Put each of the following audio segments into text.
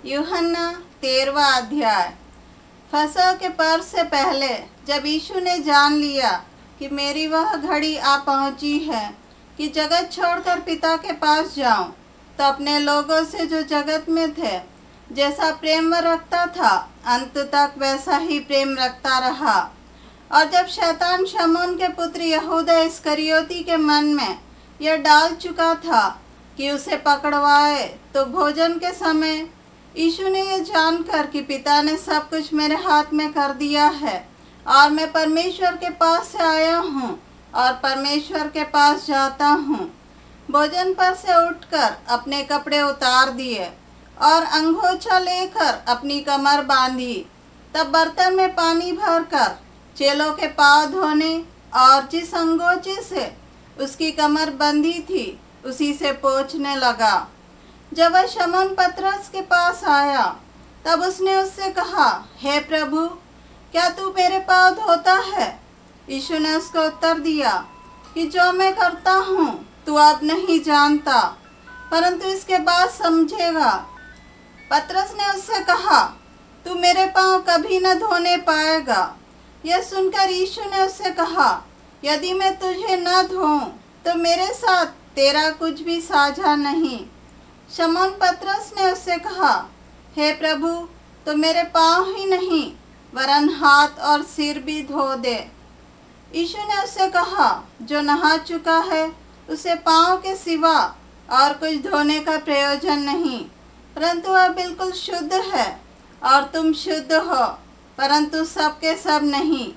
यूहन्ना 13वां अध्याय। फसह के पर्व से पहले जब यीशु ने जान लिया कि मेरी वह घड़ी आ पहुंची है कि जगत छोड़कर पिता के पास जाऊं, तो अपने लोगों से जो जगत में थे जैसा प्रेम वह रखता था, अंत तक वैसा ही प्रेम रखता रहा। और जब शैतान शमून के पुत्र यहूदा इस्करियोती के मन में यह डाल चुका था कि उसे पकड़वाए, तो भोजन के समय यीशु ने यह जानकर कि पिता ने सब कुछ मेरे हाथ में कर दिया है और मैं परमेश्वर के पास से आया हूँ और परमेश्वर के पास जाता हूँ, भोजन पर से उठकर अपने कपड़े उतार दिए और अंगोछा लेकर अपनी कमर बांधी। तब बर्तन में पानी भरकर चेलों के पाँव धोने और जिस अंगोछे से उसकी कमर बंधी थी उसी से पोंछने लगा। जब वह शमौन पतरस के पास आया तब उसने उससे कहा, हे प्रभु, क्या तू मेरे पाँव धोता है? यीशु ने उसको उत्तर दिया कि जो मैं करता हूँ तू अब नहीं जानता, परंतु इसके बाद समझेगा। पतरस ने उससे कहा, तू मेरे पाँव कभी न धोने पाएगा। यह सुनकर यीशु ने उससे कहा, यदि मैं तुझे न धोऊं तो मेरे साथ तेरा कुछ भी साझा नहीं। शमौन पतरस ने उससे कहा, हे प्रभु, तो मेरे पाँव ही नहीं वरन हाथ और सिर भी धो दे। यीशु ने उससे कहा, जो नहा चुका है उसे पाँव के सिवा और कुछ धोने का प्रयोजन नहीं, परंतु वह बिल्कुल शुद्ध है। और तुम शुद्ध हो, परंतु सबके सब नहीं।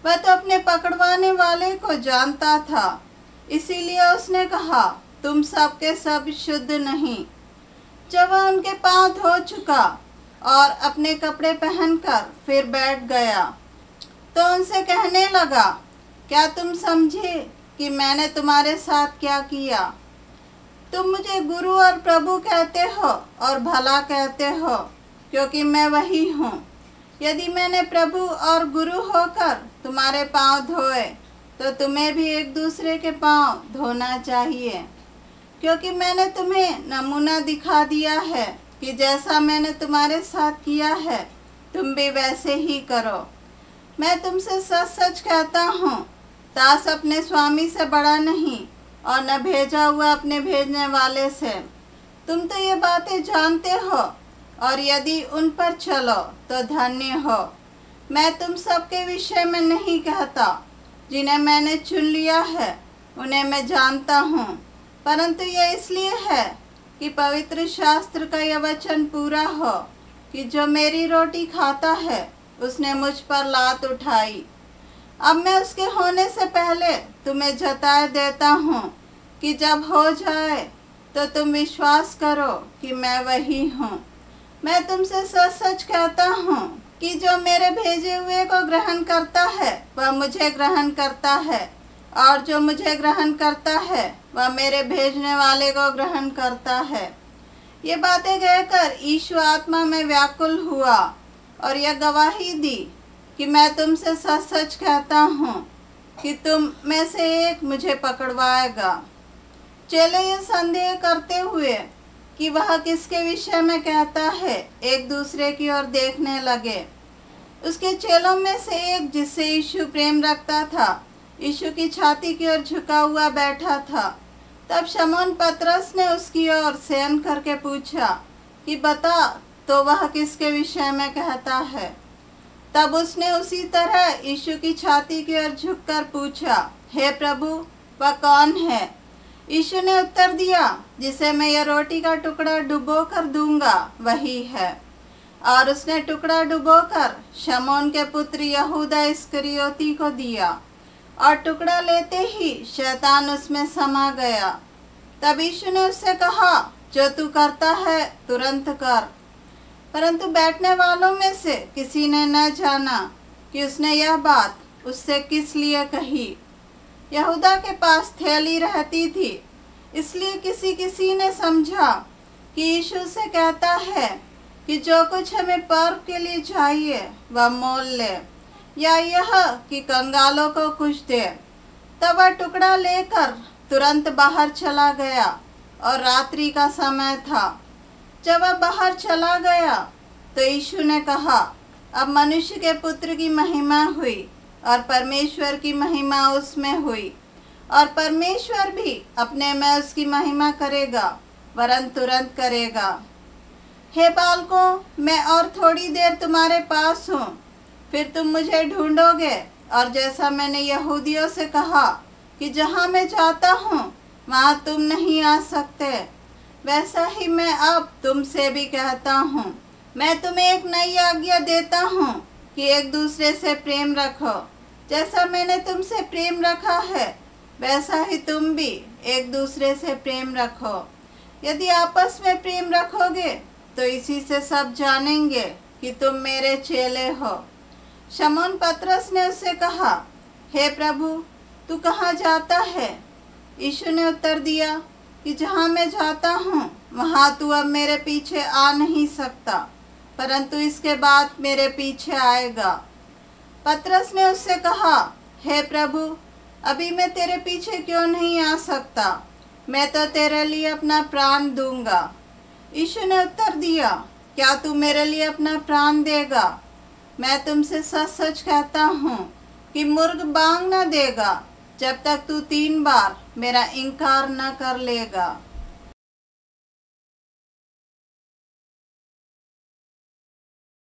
वह तो अपने पकड़वाने वाले को जानता था, इसीलिए उसने कहा, तुम सबके सब शुद्ध नहीं। जब वह उनके पाँव धो चुका और अपने कपड़े पहनकर फिर बैठ गया, तो उनसे कहने लगा, क्या तुम समझे कि मैंने तुम्हारे साथ क्या किया? तुम मुझे गुरु और प्रभु कहते हो और भला कहते हो, क्योंकि मैं वही हूँ। यदि मैंने प्रभु और गुरु होकर तुम्हारे पाँव धोए, तो तुम्हें भी एक दूसरे के पाँव धोना चाहिए, क्योंकि मैंने तुम्हें नमूना दिखा दिया है कि जैसा मैंने तुम्हारे साथ किया है तुम भी वैसे ही करो। मैं तुमसे सच सच कहता हूँ, दास अपने स्वामी से बड़ा नहीं और न भेजा हुआ अपने भेजने वाले से। तुम तो ये बातें जानते हो और यदि उन पर चलो तो धन्य हो। मैं तुम सबके विषय में नहीं कहता, जिन्हें मैंने चुन लिया है उन्हें मैं जानता हूँ, परंतु यह इसलिए है कि पवित्र शास्त्र का यह वचन पूरा हो कि जो मेरी रोटी खाता है उसने मुझ पर लात उठाई। अब मैं उसके होने से पहले तुम्हें जताए देता हूँ कि जब हो जाए तो तुम विश्वास करो कि मैं वही हूँ। मैं तुमसे सच सच कहता हूँ कि जो मेरे भेजे हुए को ग्रहण करता है वह मुझे ग्रहण करता है, और जो मुझे ग्रहण करता है वह मेरे भेजने वाले को ग्रहण करता है। ये बातें कहकर यीशु आत्मा में व्याकुल हुआ और यह गवाही दी कि मैं तुमसे सच सच कहता हूँ कि तुम में से एक मुझे पकड़वाएगा। चेले ये संदेह करते हुए कि वह किसके विषय में कहता है एक दूसरे की ओर देखने लगे। उसके चेलों में से एक, जिससे यीशु प्रेम रखता था, यीशु की छाती की ओर झुका हुआ बैठा था। तब शमौन पतरस ने उसकी ओर शयन करके पूछा कि बता तो वह किसके विषय में कहता है। तब उसने उसी तरह यीशु की छाती की ओर झुककर पूछा, हे प्रभु, वह कौन है? यीशु ने उत्तर दिया, जिसे मैं यह रोटी का टुकड़ा डुबो कर दूंगा वही है। और उसने टुकड़ा डुबोकर शमौन के पुत्र यहूदा इस्करियोती को दिया, और टुकड़ा लेते ही शैतान उसमें समा गया। तब यीशु ने उससे कहा, जो तू करता है तुरंत कर। परंतु बैठने वालों में से किसी ने न जाना कि उसने यह बात उससे किस लिए कही। यहूदा के पास थैली रहती थी, इसलिए किसी किसी ने समझा कि यीशु से कहता है कि जो कुछ हमें पर्व के लिए चाहिए वह मोल ले, या यह कि कंगालों को कुछ दे। तब वह टुकड़ा लेकर तुरंत बाहर चला गया और रात्रि का समय था। जब वह बाहर चला गया तो यीशु ने कहा, अब मनुष्य के पुत्र की महिमा हुई और परमेश्वर की महिमा उसमें हुई, और परमेश्वर भी अपने में उसकी महिमा करेगा, वरन तुरंत करेगा। हे बालकों, मैं और थोड़ी देर तुम्हारे पास हूँ, फिर तुम मुझे ढूंढोगे, और जैसा मैंने यहूदियों से कहा कि जहाँ मैं जाता हूँ वहाँ तुम नहीं आ सकते, वैसा ही मैं अब तुमसे भी कहता हूँ। मैं तुम्हें एक नई आज्ञा देता हूँ कि एक दूसरे से प्रेम रखो। जैसा मैंने तुमसे प्रेम रखा है वैसा ही तुम भी एक दूसरे से प्रेम रखो। यदि आपस में प्रेम रखोगे तो इसी से सब जानेंगे कि तुम मेरे चेले हो। शमौन पतरस ने उससे कहा, हे प्रभु, तू कहाँ जाता है? यीशु ने उत्तर दिया कि जहाँ मैं जाता हूँ वहाँ तू अब मेरे पीछे आ नहीं सकता, परंतु इसके बाद मेरे पीछे आएगा। पतरस ने उससे कहा, हे प्रभु, अभी मैं तेरे पीछे क्यों नहीं आ सकता? मैं तो तेरे लिए अपना प्राण दूंगा। यीशु ने उत्तर दिया, क्या तू मेरे लिए अपना प्राण देगा? मैं तुमसे सच सच कहता हूँ कि मुर्ग बांग न देगा जब तक तू 3 बार मेरा इनकार न कर लेगा।